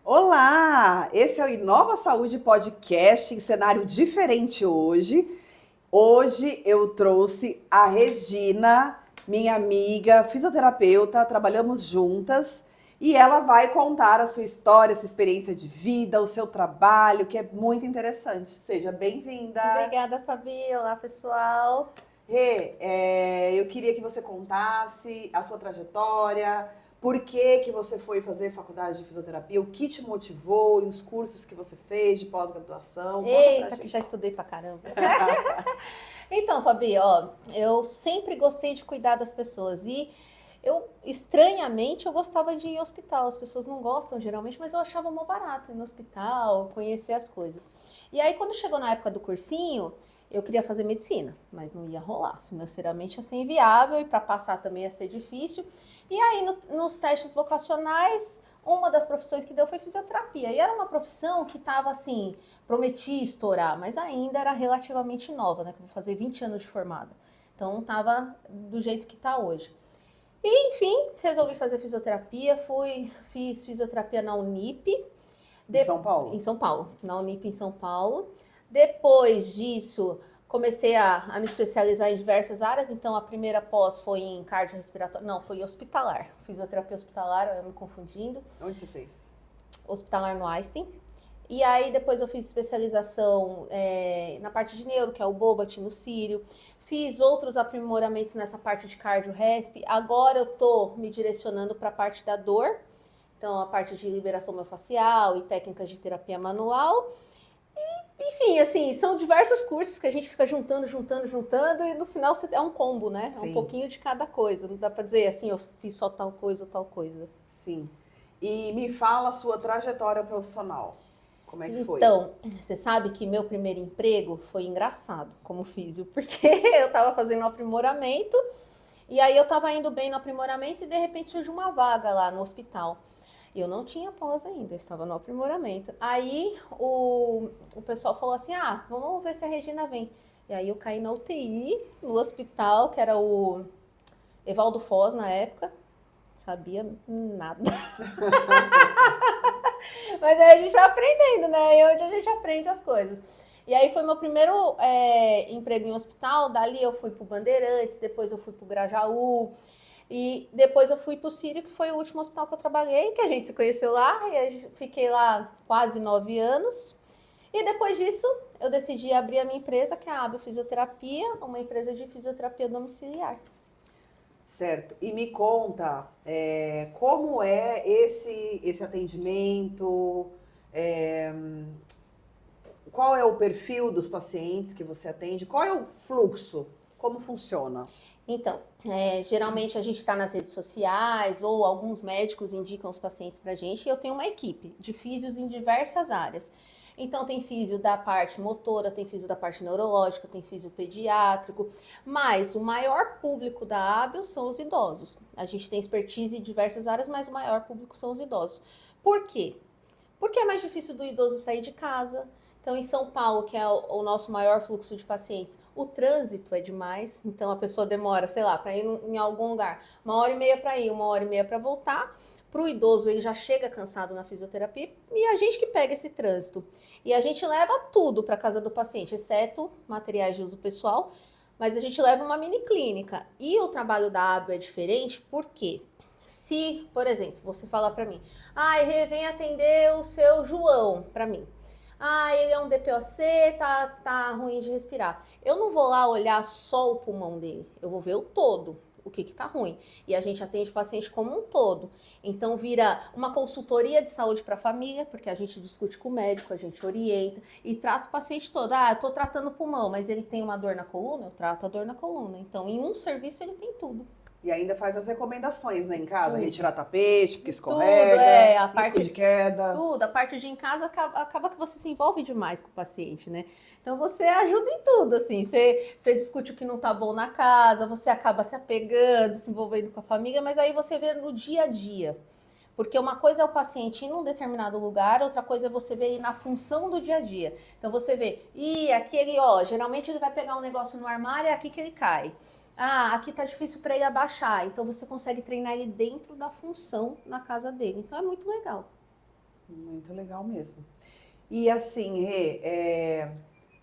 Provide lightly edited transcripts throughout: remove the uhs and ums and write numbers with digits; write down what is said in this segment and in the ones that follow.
Olá! Esse é o Inova Saúde Podcast em cenário diferente hoje. Hoje eu trouxe a Regina, minha amiga, fisioterapeuta, trabalhamos juntas e ela vai contar a sua história, a sua experiência de vida, o seu trabalho, que é muito interessante. Seja bem-vinda! Obrigada, Fabi. Olá, pessoal. Rê, eu queria que você contasse a sua trajetória, por que você foi fazer faculdade de fisioterapia, o que te motivou e os cursos que você fez de pós-graduação. Conta pra Eita, que gente. já estudei pra caramba. Então, Fabi, ó, eu sempre gostei de cuidar das pessoas e estranhamente, eu gostava de ir em hospital. As pessoas não gostam geralmente, mas eu achava mó barato ir no hospital, conhecer as coisas. E aí, quando chegou na época do cursinho, eu queria fazer medicina, mas não ia rolar. Financeiramente ia ser inviável e para passar também ia ser difícil. E aí, nos testes vocacionais, uma das profissões que deu foi fisioterapia. E era uma profissão que estava assim, prometia estourar, mas ainda era relativamente nova, né? Que eu vou fazer 20 anos de formada. Então, não estava do jeito que está hoje. E, enfim, resolvi fazer fisioterapia, fiz fisioterapia na Unip, Em São em Paulo? São Paulo, na Unip em São Paulo. Depois disso, comecei a me especializar em diversas áreas, então a primeira pós foi em cardiorrespiratório, não, foi hospitalar, fisioterapia hospitalar, eu me confundindo, Onde você fez? hospitalar no Einstein. E aí depois eu fiz especialização na parte de neuro, que é o Bobat, no Círio. Fiz outros aprimoramentos nessa parte de cardio-resp. Agora eu tô me direcionando para a parte da dor. Então, a parte de liberação miofascial e técnicas de terapia manual. Enfim, assim, são diversos cursos que a gente fica juntando, e no final é um combo, né? É um Sim, pouquinho de cada coisa. Não dá para dizer assim, eu fiz só tal coisa ou tal coisa. sim. E me fala a sua trajetória profissional. Como é que foi? Então, você sabe que meu primeiro emprego foi engraçado como físio, porque eu estava fazendo um aprimoramento e aí eu estava indo bem no aprimoramento e de repente surgiu uma vaga lá no hospital. Eu não tinha pós ainda, eu estava no aprimoramento. Aí o pessoal falou assim: ah, vamos ver se a Regina vem. E aí eu caí na UTI, no hospital, que era o Evaldo Foz na época, sabia nada. Mas aí a gente vai aprendendo, né? E onde a gente aprende as coisas. E aí foi meu primeiro emprego em hospital, dali eu fui pro Bandeirantes, depois eu fui pro Grajaú, e depois eu fui pro Sírio, que foi o último hospital que eu trabalhei, que a gente se conheceu lá, e eu fiquei lá quase 9 anos. E depois disso, eu decidi abrir a minha empresa, que é a Abel Fisioterapia, uma empresa de fisioterapia domiciliar. Certo. E me conta, como é esse atendimento? É, qual é o perfil dos pacientes que você atende? Qual é o fluxo? Como funciona? Então, geralmente a gente está nas redes sociais ou alguns médicos indicam os pacientes para a gente e eu tenho uma equipe de físios em diversas áreas. Então, tem físio da parte motora, tem físio da parte neurológica, tem físio pediátrico, mas o maior público da Abel são os idosos. A gente tem expertise em diversas áreas, mas o maior público são os idosos. Por quê? Porque é mais difícil do idoso sair de casa. Então, em São Paulo, que é o nosso maior fluxo de pacientes, o trânsito é demais. Então, a pessoa demora, sei lá, para ir em algum lugar, 1 hora e meia para ir, 1 hora e meia para voltar. Para o idoso, ele já chega cansado na fisioterapia e a gente que pega esse trânsito. E a gente leva tudo para casa do paciente, exceto materiais de uso pessoal, mas a gente leva uma mini clínica. E o trabalho da ABO é diferente porque se, por exemplo, você falar para mim, Rê, vem atender o seu João para mim. Ele é um DPOC, tá ruim de respirar. Eu não vou lá olhar só o pulmão dele, eu vou ver o todo, o que tá ruim. E a gente atende o paciente como um todo. Então vira uma consultoria de saúde para a família, porque a gente discute com o médico, a gente orienta e trata o paciente todo. Eu tô tratando o pulmão, mas ele tem uma dor na coluna, eu trato a dor na coluna. Então em um serviço ele tem tudo. E ainda faz as recomendações, né, em casa, Tudo. retirar tapete, porque Tudo, escorrega, a risco parte de queda. tudo, a parte de em casa acaba que você se envolve demais com o paciente, né? Então você ajuda em tudo, assim, você discute o que não tá bom na casa, você acaba se apegando, se envolvendo com a família, mas aí você vê no dia a dia. Porque uma coisa é o paciente ir num determinado lugar, outra coisa é você ver ele na função do dia a dia. Então você vê, aqui ele, geralmente ele vai pegar um negócio no armário, é aqui que ele cai. Aqui tá difícil para ele abaixar. Então você consegue treinar ele dentro da função na casa dele. Então é muito legal. Muito legal mesmo. E assim, Rê,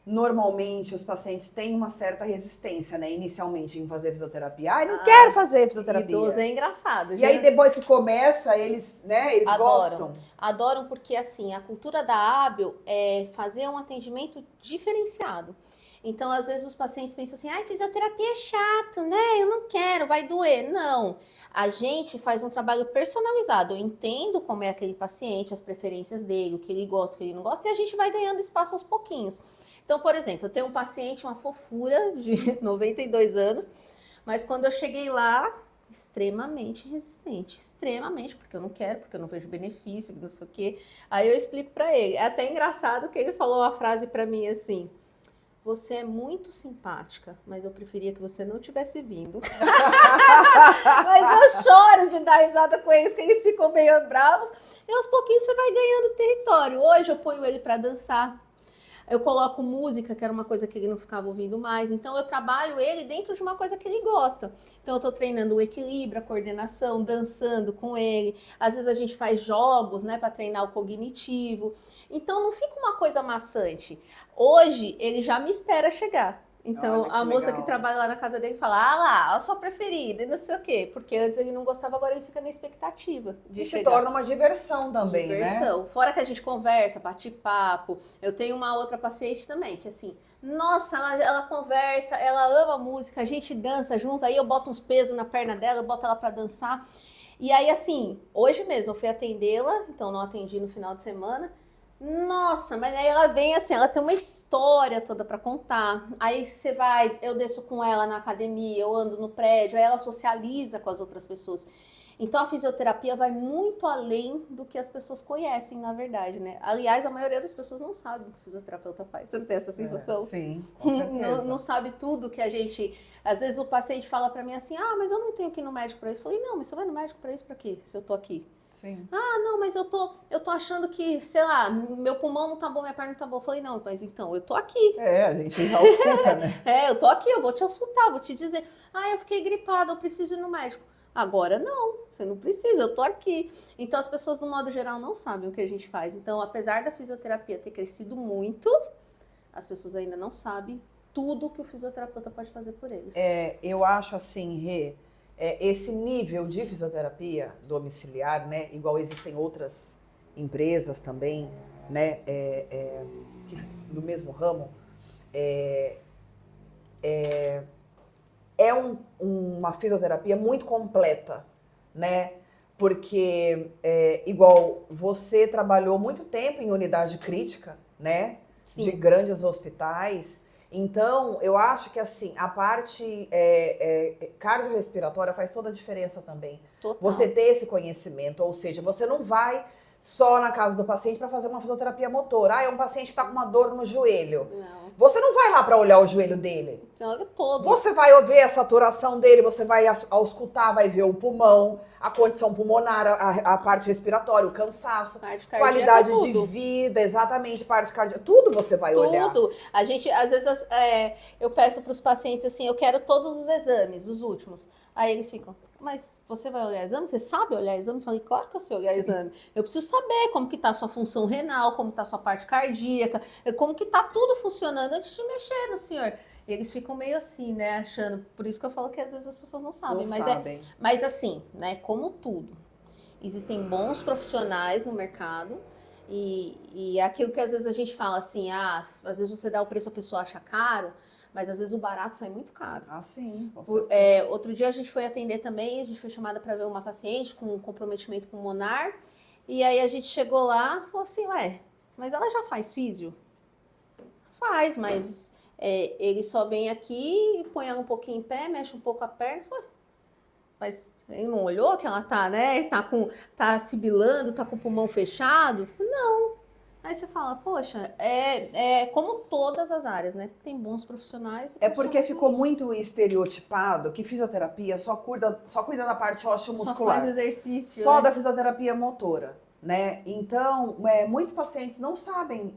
normalmente os pacientes têm uma certa resistência, né? Inicialmente em fazer fisioterapia. Ai, não quero fazer fisioterapia. Idoso é engraçado. E aí depois que começa, eles, né, eles Adoram. gostam. Adoram porque, assim, a cultura da hábil é fazer um atendimento diferenciado. Então, às vezes, os pacientes pensam assim, ai, fisioterapia é chato, né? Eu não quero, vai doer. Não. A gente faz um trabalho personalizado. Eu entendo como é aquele paciente, as preferências dele, o que ele gosta, o que ele não gosta, e a gente vai ganhando espaço aos pouquinhos. Então, por exemplo, eu tenho um paciente, uma fofura de 92 anos, mas quando eu cheguei lá, extremamente resistente, extremamente, porque eu não quero, porque eu não vejo benefício, não sei o quê. Aí eu explico pra ele. É até engraçado que ele falou uma frase pra mim assim: você é muito simpática, mas eu preferia que você não tivesse vindo. Mas eu choro de dar risada com eles, que eles ficam meio bravos. E aos pouquinhos você vai ganhando território. Hoje eu ponho ele pra dançar. Eu coloco música, que era uma coisa que ele não ficava ouvindo mais. Então, eu trabalho ele dentro de uma coisa que ele gosta. Então, eu estou treinando o equilíbrio, a coordenação, dançando com ele. Às vezes, a gente faz jogos, né, para treinar o cognitivo. Então, não fica uma coisa maçante. Hoje, ele já me espera chegar. Então, a moça que trabalha lá na casa dele fala, ah lá, a sua preferida, e não sei o quê. Porque antes ele não gostava, agora ele fica na expectativa de chegar. Se torna uma diversão também, diversão. né? Fora que a gente conversa, bate papo. Eu tenho uma outra paciente também, que assim, nossa, ela conversa, ela ama música, a gente dança junto, aí eu boto uns pesos na perna dela, eu boto ela pra dançar. E aí, assim, hoje mesmo eu fui atendê-la, então não atendi no final de semana. Nossa, mas aí ela vem assim, ela tem uma história toda pra contar. Aí você vai, eu desço com ela na academia, eu ando no prédio, aí ela socializa com as outras pessoas. Então a fisioterapia vai muito além do que as pessoas conhecem, na verdade, né? Aliás, a maioria das pessoas não sabe o que o fisioterapeuta faz. Você não tem essa sensação? Sim, com certeza. Não sabe tudo que a gente... Às vezes o paciente fala pra mim assim, ah, mas eu não tenho que ir no médico pra isso. Eu falei, não, mas você vai no médico pra isso pra quê? Se eu tô aqui. Sim. Ah, não, mas eu tô achando que, sei lá, meu pulmão não tá bom, minha perna não tá boa. Eu falei, não, mas então, eu tô aqui. A gente já ausculta, né? Eu tô aqui, eu vou te auscultar, vou te dizer. Ah, eu fiquei gripada, eu preciso ir no médico. Agora não, você não precisa, eu tô aqui. Então as pessoas, no modo geral, não sabem o que a gente faz. Então, apesar da fisioterapia ter crescido muito, as pessoas ainda não sabem tudo que o fisioterapeuta pode fazer por eles. Eu acho assim, Rê, esse nível de fisioterapia domiciliar, né? Igual existem outras empresas também, né? Do mesmo ramo, uma fisioterapia muito completa, né? Porque, igual você trabalhou muito tempo em unidade crítica, né? Sim. De grandes hospitais. Então, eu acho que assim, a parte cardiorrespiratória faz toda a diferença também. Total. Você ter esse conhecimento, ou seja, você não vai só na casa do paciente para fazer uma fisioterapia motora. É um paciente que está com uma dor no joelho. Não. Você não vai lá para olhar o joelho dele. Então, todo. Você vai ver a saturação dele, você vai auscultar, vai ver o pulmão, a condição pulmonar, a parte respiratória, o cansaço, Parte cardíaca, qualidade tudo. de vida, exatamente, parte cardíaca, tudo você vai olhar. Tudo. A gente, às vezes, eu peço para os pacientes assim, eu quero todos os exames, os últimos. Aí eles ficam, mas você vai olhar exame? Você sabe olhar exame? Eu falei, claro que eu sei olhar exame. Eu preciso saber como que tá a sua função renal, como tá a sua parte cardíaca, como que tá tudo funcionando antes de mexer no senhor. E eles ficam meio assim, né, achando. Por isso que eu falo que às vezes as pessoas não sabem. Mas assim, né, como tudo, existem bons profissionais no mercado. E aquilo que às vezes a gente fala assim, às vezes você dá o preço, a pessoa acha caro, mas às vezes o barato sai muito caro. Ah, sim. Outro dia a gente foi atender também, a gente foi chamada para ver uma paciente com comprometimento pulmonar, e aí a gente chegou lá e falou assim, ué, mas ela já faz físio? Faz, mas ele só vem aqui, põe ela um pouquinho em pé, mexe um pouco a perna, mas ele não olhou que ela tá, né? Tá sibilando, tá com o pulmão fechado? Não. Aí você fala, poxa, como todas as áreas, né? Tem bons profissionais. Porque ficou muito estereotipado que fisioterapia só cuida da parte ósseo-muscular. Só faz exercício. Só né? da fisioterapia motora, né? Então, muitos pacientes não sabem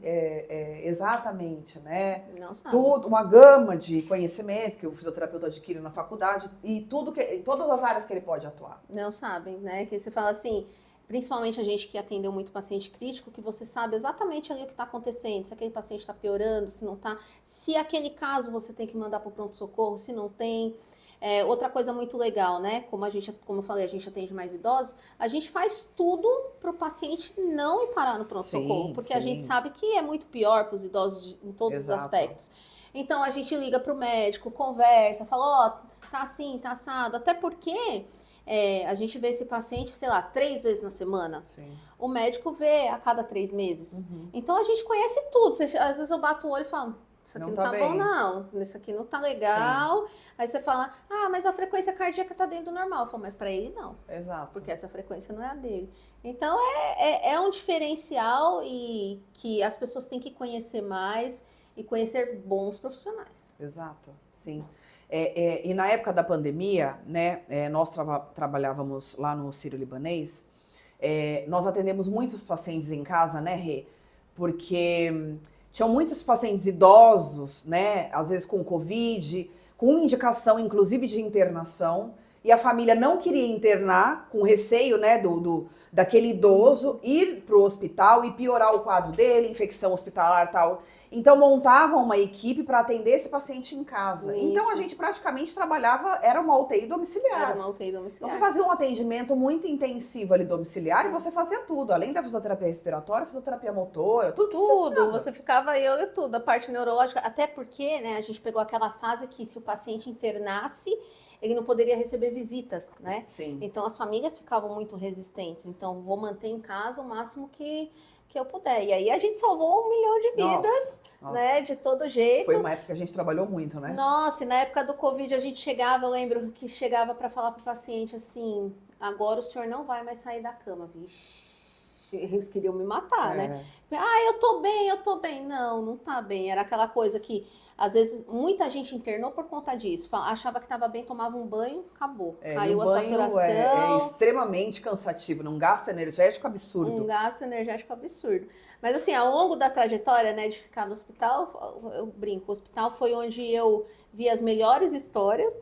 exatamente, né? Não sabem. Uma gama de conhecimento que o fisioterapeuta adquire na faculdade e todas as áreas que ele pode atuar. Não sabem, né? Que você fala assim, principalmente a gente que atendeu muito paciente crítico, que você sabe exatamente ali o que está acontecendo, se aquele paciente está piorando, se não está, se aquele caso você tem que mandar para o pronto-socorro, se não tem. Outra coisa muito legal, né? Como eu falei, a gente atende mais idosos, a gente faz tudo para o paciente não ir parar no pronto-socorro, porque a gente sabe que é muito pior para os idosos em todos os aspectos. Então a gente liga para o médico, conversa, fala, tá assim, tá assado, até porque a gente vê esse paciente, sei lá, 3 vezes na semana. Sim. O médico vê a cada 3 meses. Então a gente conhece tudo. Às vezes eu bato o olho e falo, isso aqui não tá bom, não. Isso aqui não tá legal. Sim. Aí você fala, mas a frequência cardíaca tá dentro do normal. Eu falo, mas para ele não. Exato. Porque essa frequência não é a dele. Então é um diferencial e que as pessoas têm que conhecer mais e conhecer bons profissionais. Exato, sim. E na época da pandemia, né, nós trabalhávamos lá no Sírio-Libanês, nós atendemos muitos pacientes em casa, né, Rê? Porque tinham muitos pacientes idosos, né, às vezes com Covid, com indicação inclusive de internação, e a família não queria internar, com receio, né, daquele idoso ir para o hospital e piorar o quadro dele, infecção hospitalar e tal. Então montavam uma equipe para atender esse paciente em casa. Isso. Então a gente praticamente trabalhava, era uma UTI domiciliar. Era uma UTI domiciliar. Então você fazia um atendimento muito intensivo ali domiciliar e você fazia tudo, além da fisioterapia respiratória, fisioterapia motora, tudo. Você ficava eu e tudo, a parte neurológica, até porque, né, a gente pegou aquela fase que se o paciente internasse, ele não poderia receber visitas, né? Sim. Então as famílias ficavam muito resistentes. Então vou manter em casa o máximo que eu puder. E aí a gente salvou 1 milhão de vidas, né? De todo jeito. Foi uma época que a gente trabalhou muito, né? Nossa, e na época do Covid a gente chegava, eu lembro que chegava para falar pro paciente assim, agora o senhor não vai mais sair da cama, vixe. Eles queriam me matar, né? Eu tô bem. Não tá bem. Era aquela coisa que, às vezes, muita gente internou por conta disso. Achava que tava bem, tomava um banho, acabou. Caiu a saturação. É extremamente cansativo, um gasto energético absurdo. Mas assim, ao longo da trajetória, né, de ficar no hospital, eu brinco, o hospital foi onde eu vi as melhores histórias,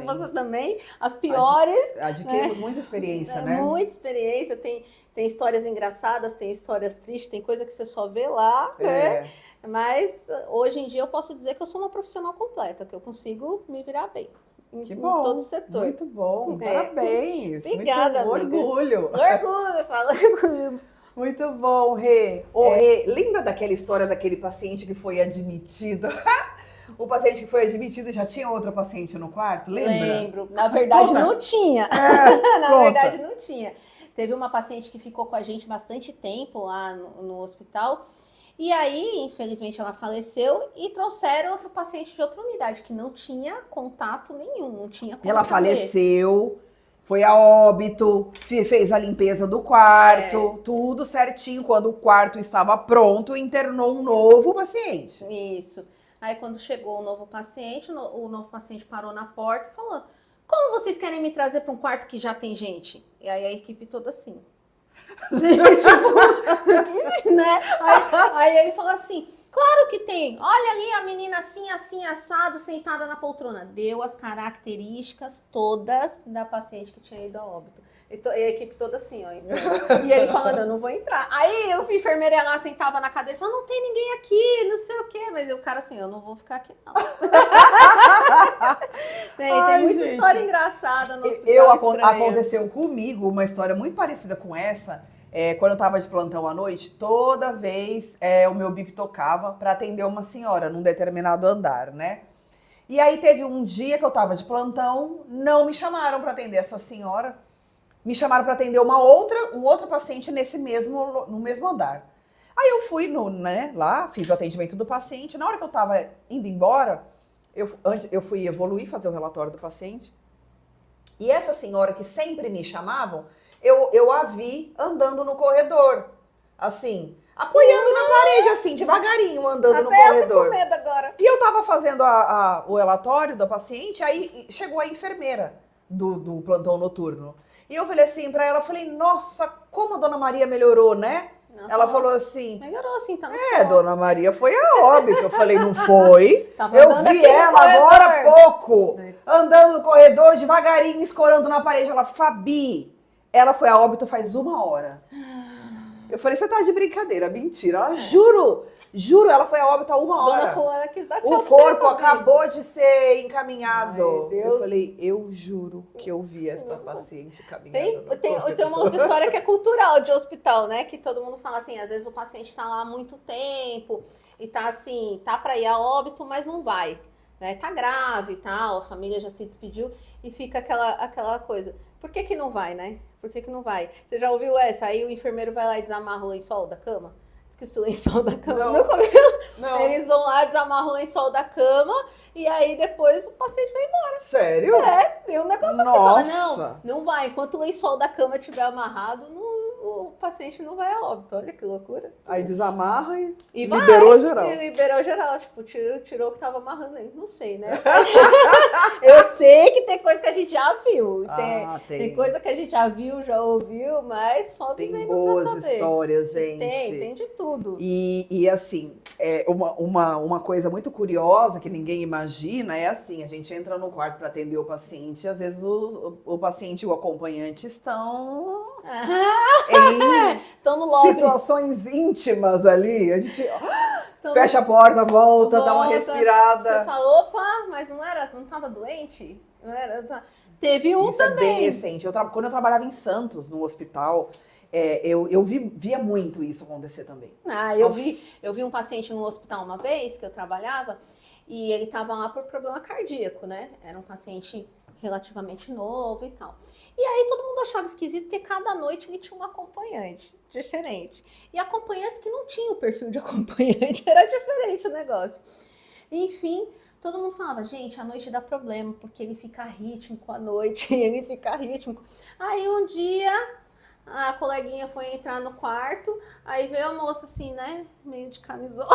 você também, as piores. Adquirimos muita experiência, né? Muita experiência, tem histórias engraçadas, tem histórias tristes, tem coisa que você só vê lá, né? Mas hoje em dia eu posso dizer que eu sou uma profissional completa, que eu consigo me virar bem. Que bom, em todo o setor. Muito bom, parabéns. Obrigada, muito orgulho. Eu falo orgulho. Muito bom, Rê. Rê, lembra daquela história daquele paciente que foi admitido? O paciente que foi admitido já tinha outra paciente no quarto, lembra? Lembro. Na verdade, não tinha. Na verdade, não tinha. Teve uma paciente que ficou com a gente bastante tempo lá no hospital. E aí, infelizmente, ela faleceu e trouxeram outro paciente de outra unidade, que não tinha contato nenhum, não tinha como Ela saber. Faleceu, foi a óbito, fez a limpeza do quarto, tudo certinho. Quando o quarto estava pronto, internou um novo paciente. Isso. Aí, quando chegou o novo paciente, o novo paciente parou na porta e falou, como vocês querem me trazer para um quarto que já tem gente? E aí a equipe toda assim. Tipo, né? Aí ele falou assim, claro que tem. Olha ali a menina assim, assim, assado, sentada na poltrona. Deu as características todas da paciente que tinha ido a óbito. E a equipe toda assim, ó. E ele falando, eu não vou entrar. Aí eu vi a enfermeira lá, sentava na cadeira e falou, não tem ninguém aqui, não sei o quê. Mas o cara assim, eu não vou ficar aqui, não. Tem muita história engraçada no hospital. Aconteceu comigo uma história muito parecida com essa. Quando eu tava de plantão à noite, toda vez o meu bip tocava para atender uma senhora num determinado andar, né? E aí teve um dia que eu tava de plantão, não me chamaram para atender essa senhora. Me chamaram para atender um outro paciente no mesmo andar. Aí eu fui lá, fiz o atendimento do paciente. Na hora que eu tava indo embora, eu fui evoluir, fazer o relatório do paciente. E essa senhora que sempre me chamavam, eu a vi andando no corredor, assim, apoiando na parede, assim, devagarinho, andando no corredor. Até eu tô com medo agora. E eu tava fazendo o relatório da paciente, aí chegou a enfermeira do plantão noturno. E eu falei assim pra ela, falei, nossa, como a Dona Maria melhorou, né? Não, ela falou assim... Melhorou sim, tá no sol. Dona Maria foi a óbito. Eu falei, não foi. Tava Eu vi ela agora há pouco, É. andando no corredor, devagarinho, escorando na parede. Ela, Fabi, Ela foi a óbito faz 1 hora. Eu falei, você tá de brincadeira, mentira. Ela, juro, ela foi a óbito há 1 hora. Dona Fulana quis dar tchau O corpo acabou de ser encaminhado. Ai, Deus. Eu falei, eu juro que eu vi essa paciente caminhando. Tem uma outra história que é cultural de hospital, né? Que todo mundo fala assim, às vezes o paciente tá lá há muito tempo e tá assim, tá pra ir a óbito, mas não vai. Né? Tá grave e tal, a família já se despediu e fica aquela coisa. Por que que não vai, né? Por que que não vai? Você já ouviu essa? Aí o enfermeiro vai lá e desamarra o lençol da cama? Esqueci o lençol da cama. Não. Eles vão lá, desamarram o lençol da cama e aí depois o paciente vai embora. Sério? Tem um negócio assim, fala, não vai. Enquanto o lençol da cama estiver amarrado, o paciente não vai a óbito. Olha que loucura. Aí desamarra e liberou geral. E liberou geral. Tipo, tirou o que tava amarrando aí. Não sei, né? Eu sei que tem coisa que a gente já viu. Tem coisa que a gente já viu, já ouviu, mas só vivendo pra saber. Tem boas histórias, gente. Tem de tudo. E assim, uma coisa muito curiosa que ninguém imagina é assim, a gente entra no quarto para atender o paciente, às vezes o paciente e o acompanhante estão Tô no lobby. Situações íntimas ali, a gente fecha a porta, volta, dá uma respirada. Você fala, opa, mas não tava doente? Não era? Teve um Isso também. É bem recente. Quando eu trabalhava em Santos, no hospital, eu via muito isso acontecer também. Eu vi um paciente no hospital uma vez, que eu trabalhava, e ele tava lá por problema cardíaco, né? Era um paciente relativamente novo e tal. E aí todo mundo achava esquisito, porque cada noite ele tinha um acompanhante diferente. E acompanhantes que não tinham o perfil de acompanhante, era diferente o negócio. Enfim, todo mundo falava, gente, a noite dá problema, porque ele fica rítmico à noite, ele fica rítmico. Aí um dia, a coleguinha foi entrar no quarto, aí veio a moça assim, né, meio de camisola.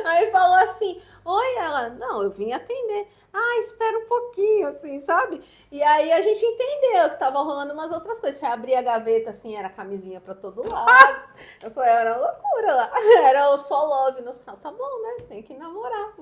Aí falou assim, oi, ela, não, eu vim atender. Espera um pouquinho, assim, sabe? E aí a gente entendeu que tava rolando umas outras coisas. Você abria a gaveta, assim, era camisinha pra todo lado. Eu falei, era uma loucura lá. Era o só love no hospital. Tá bom, né? Tem que namorar.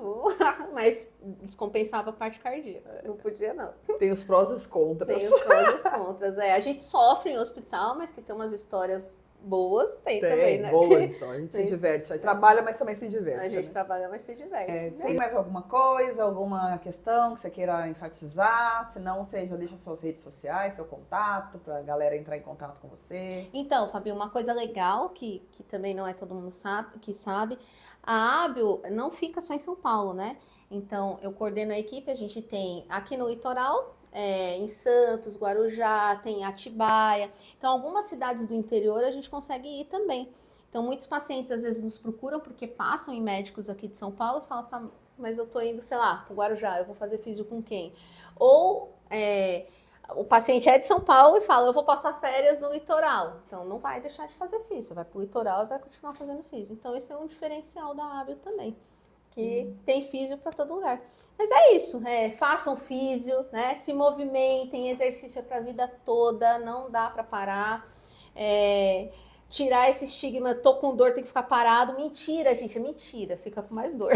Mas descompensava a parte cardíaca. Não podia, não. Tem os prós e os contras. Tem os prós e os contras. A gente sofre em hospital, mas que tem umas histórias boas, tem também, né? Boa história, a gente se diverte. A gente trabalha, mas também se diverte. A gente trabalha, mas se diverte. Tem mais alguma coisa, alguma questão que você queira enfatizar? Se não, você já deixa suas redes sociais, seu contato, pra galera entrar em contato com você. Então, Fabi, uma coisa legal que também não é todo mundo sabe, a Ábio não fica só em São Paulo, né? Então, eu coordeno a equipe, a gente tem aqui no litoral, em Santos, Guarujá, tem Atibaia. Então, algumas cidades do interior a gente consegue ir também. Então, muitos pacientes às vezes nos procuram porque passam em médicos aqui de São Paulo e falam, mas eu tô indo, sei lá, pro Guarujá, eu vou fazer físio com quem? Ou o paciente é de São Paulo e fala, eu vou passar férias no litoral. Então, não vai deixar de fazer físio, vai pro litoral e vai continuar fazendo físio. Então, esse é um diferencial da Ábio também, que tem físio para todo lugar. Mas é isso, façam físio, né? Se movimentem, exercício é para a vida toda, não dá para parar. Tirar esse estigma, tô com dor, tem que ficar parado. Mentira, gente, é mentira, fica com mais dor.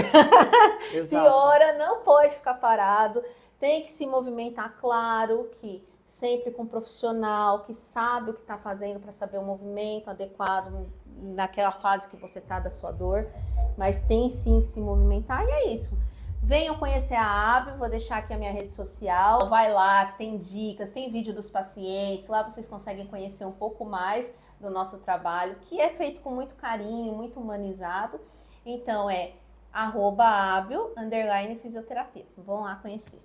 Exato. Piora, não pode ficar parado, tem que se movimentar, claro que sempre com um profissional que sabe o que está fazendo para saber o movimento adequado naquela fase que você está da sua dor, mas tem sim que se movimentar e é isso. Venham conhecer a Ábio, vou deixar aqui a minha rede social, vai lá que tem dicas, tem vídeo dos pacientes, lá vocês conseguem conhecer um pouco mais do nosso trabalho, que é feito com muito carinho, muito humanizado. Então é @Ábio_fisioterapia. Vão lá conhecer.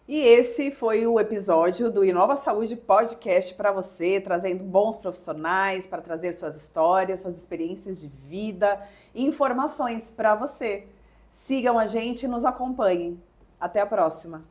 E esse foi o episódio do Inova Saúde Podcast para você, trazendo bons profissionais para trazer suas histórias, suas experiências de vida, informações para você. Sigam a gente e nos acompanhem. Até a próxima!